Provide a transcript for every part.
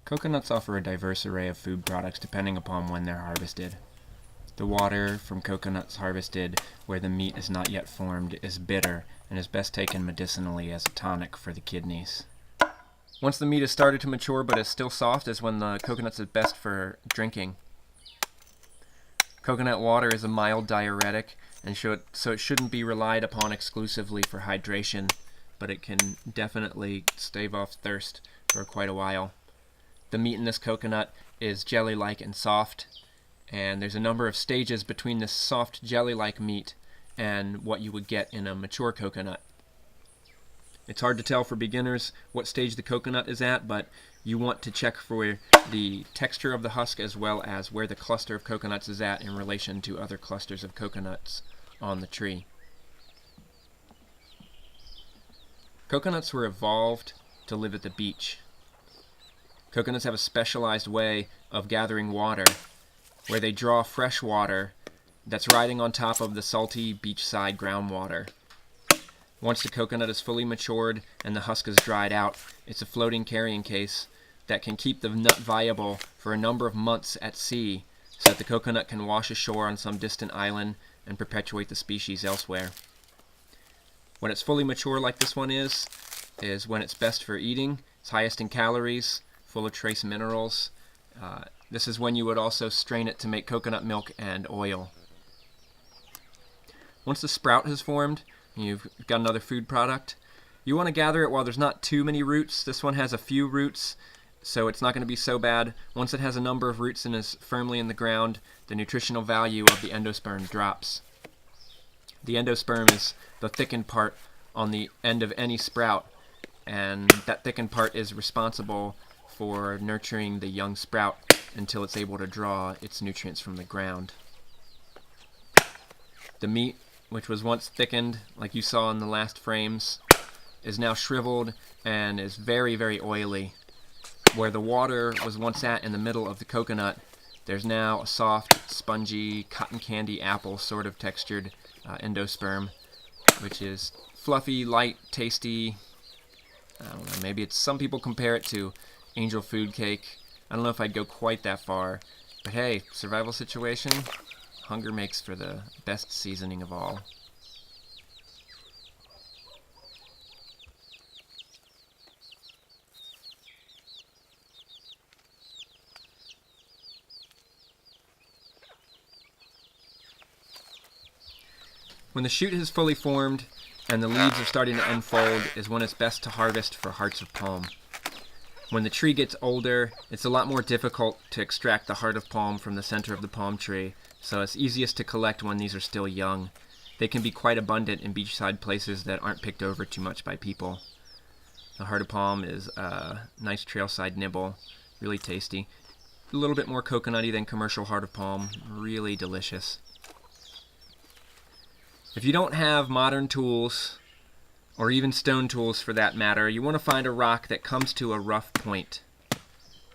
Coconuts offer a diverse array of food products depending upon when they're harvested. The water from coconuts harvested where the meat is not yet formed is bitter and is best taken medicinally as a tonic for the kidneys. Once the meat has started to mature but is still soft is when the coconuts is best for drinking. Coconut water is a mild diuretic, and so it shouldn't be relied upon exclusively for hydration, but it can definitely stave off thirst for quite a while. The meat in this coconut is jelly-like and soft, and there's a number of stages between this soft jelly-like meat and what you would get in a mature coconut. It's hard to tell for beginners what stage the coconut is at, but you want to check for the texture of the husk as well as where the cluster of coconuts is at in relation to other clusters of coconuts on the tree. Coconuts were evolved to live at the beach. Coconuts have a specialized way of gathering water, where they draw fresh water that's riding on top of the salty beachside groundwater. Once the coconut is fully matured and the husk is dried out, it's a floating carrying case that can keep the nut viable for a number of months at sea, so that the coconut can wash ashore on some distant island and perpetuate the species elsewhere. When it's fully mature like this one is when it's best for eating. It's highest in calories, full of trace minerals. This is when you would also strain it to make coconut milk and oil. Once the sprout has formed, you've got another food product. You want to gather it while there's not too many roots. This one has a few roots, so it's not going to be so bad. Once it has a number of roots and is firmly in the ground, the nutritional value of the endosperm drops. The endosperm is the thickened part on the end of any sprout, and that thickened part is responsible for nurturing the young sprout until it's able to draw its nutrients from the ground. The meat, which was once thickened, like you saw in the last frames, is now shriveled and is very, very oily. Where the water was once at in the middle of the coconut, there's now a soft, spongy, cotton candy apple sort of textured endosperm, which is fluffy, light, tasty. I don't know, maybe some people compare it to angel food cake. I don't know if I'd go quite that far, but hey, survival situation, hunger makes for the best seasoning of all. When the shoot has fully formed and the leaves are starting to unfold is when it's best to harvest for hearts of palm. When the tree gets older, it's a lot more difficult to extract the heart of palm from the center of the palm tree, so it's easiest to collect when these are still young. They can be quite abundant in beachside places that aren't picked over too much by people. The heart of palm is a nice trailside nibble, really tasty. A little bit more coconutty than commercial heart of palm, really delicious. If you don't have modern tools, or even stone tools for that matter, you want to find a rock that comes to a rough point.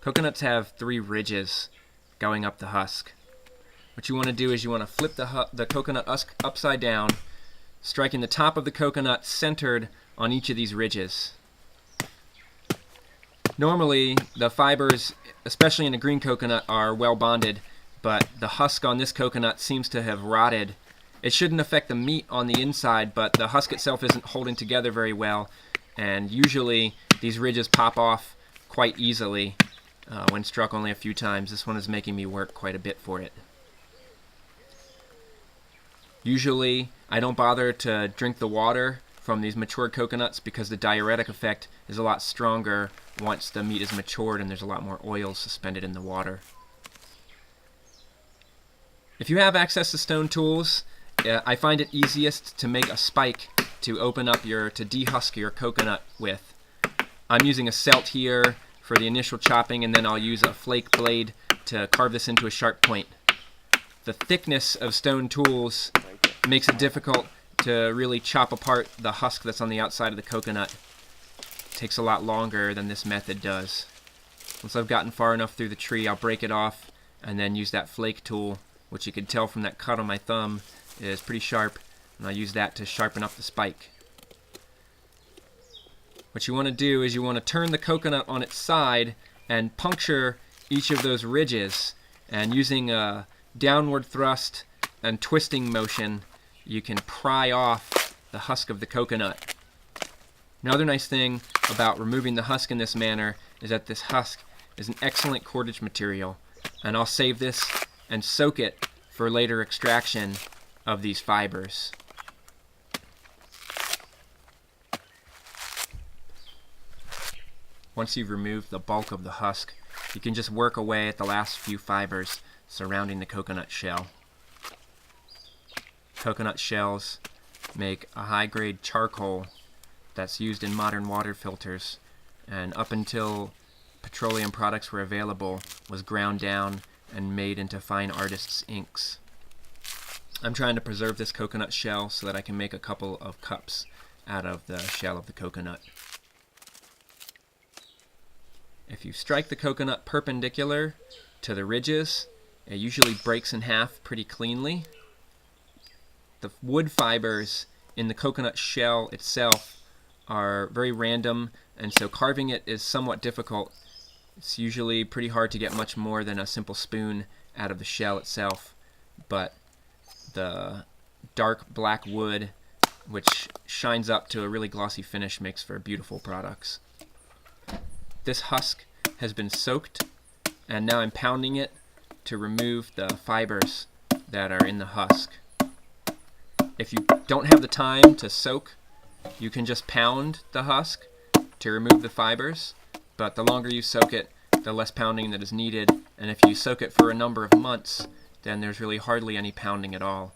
Coconuts have 3 ridges going up the husk. What you want to do is you want to flip the coconut husk upside down, striking the top of the coconut centered on each of these ridges. Normally, the fibers, especially in a green coconut, are well bonded, but the husk on this coconut seems to have rotted. It shouldn't affect the meat on the inside, but the husk itself isn't holding together very well, and usually these ridges pop off quite easily when struck only a few times. This one is making me work quite a bit for it. Usually I don't bother to drink the water from these matured coconuts because the diuretic effect is a lot stronger once the meat is matured and there's a lot more oil suspended in the water. If you have access to stone tools, I find it easiest to make a spike to open up to dehusk your coconut with. I'm using a celt here for the initial chopping, and then I'll use a flake blade to carve this into a sharp point. The thickness of stone tools makes it difficult to really chop apart the husk that's on the outside of the coconut. It takes a lot longer than this method does. Once I've gotten far enough through the tree, I'll break it off and then use that flake tool, which you can tell from that cut on my thumb is pretty sharp, and I'll use that to sharpen up the spike. What you want to do is you want to turn the coconut on its side and puncture each of those ridges, and using a downward thrust and twisting motion you can pry off the husk of the coconut. Another nice thing about removing the husk in this manner is that this husk is an excellent cordage material, and I'll save this and soak it for later extraction of these fibers. Once you've removed the bulk of the husk, you can just work away at the last few fibers surrounding the coconut shell. Coconut shells make a high-grade charcoal that's used in modern water filters, and up until petroleum products were available, was ground down and made into fine artists' inks. I'm trying to preserve this coconut shell so that I can make a couple of cups out of the shell of the coconut. If you strike the coconut perpendicular to the ridges, it usually breaks in half pretty cleanly. The wood fibers in the coconut shell itself are very random, and so carving it is somewhat difficult. It's usually pretty hard to get much more than a simple spoon out of the shell itself, but the dark black wood, which shines up to a really glossy finish, makes for beautiful products. This husk has been soaked, and now I'm pounding it to remove the fibers that are in the husk. If you don't have the time to soak, you can just pound the husk to remove the fibers, but the longer you soak it, the less pounding that is needed, and if you soak it for a number of months, then there's really hardly any pounding at all.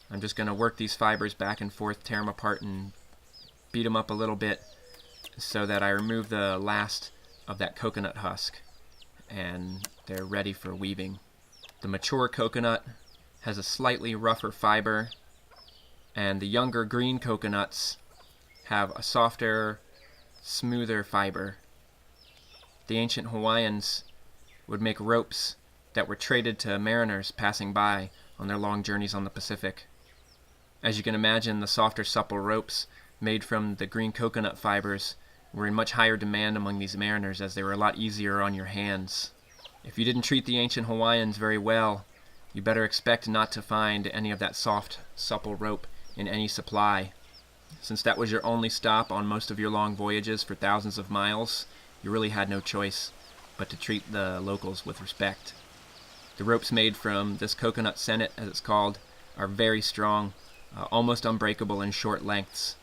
I'm just going to work these fibers back and forth, tear them apart, and beat them up a little bit so that I remove the last of that coconut husk, and they're ready for weaving. The mature coconut has a slightly rougher fiber, and the younger green coconuts have a softer, smoother fiber. The ancient Hawaiians would make ropes that were traded to mariners passing by on their long journeys on the Pacific. As you can imagine, the softer, supple ropes made from the green coconut fibers were in much higher demand among these mariners, as they were a lot easier on your hands. If you didn't treat the ancient Hawaiians very well, you better expect not to find any of that soft, supple rope in any supply. Since that was your only stop on most of your long voyages for thousands of miles, you really had no choice but to treat the locals with respect. The ropes made from this coconut sennet, as it's called, are very strong, almost unbreakable in short lengths,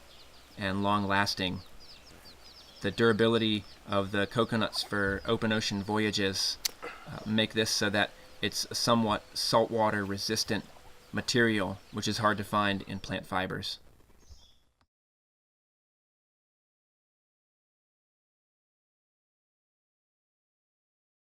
and long-lasting. The durability of the coconuts for open ocean voyages make this so that it's a somewhat saltwater resistant material, which is hard to find in plant fibers.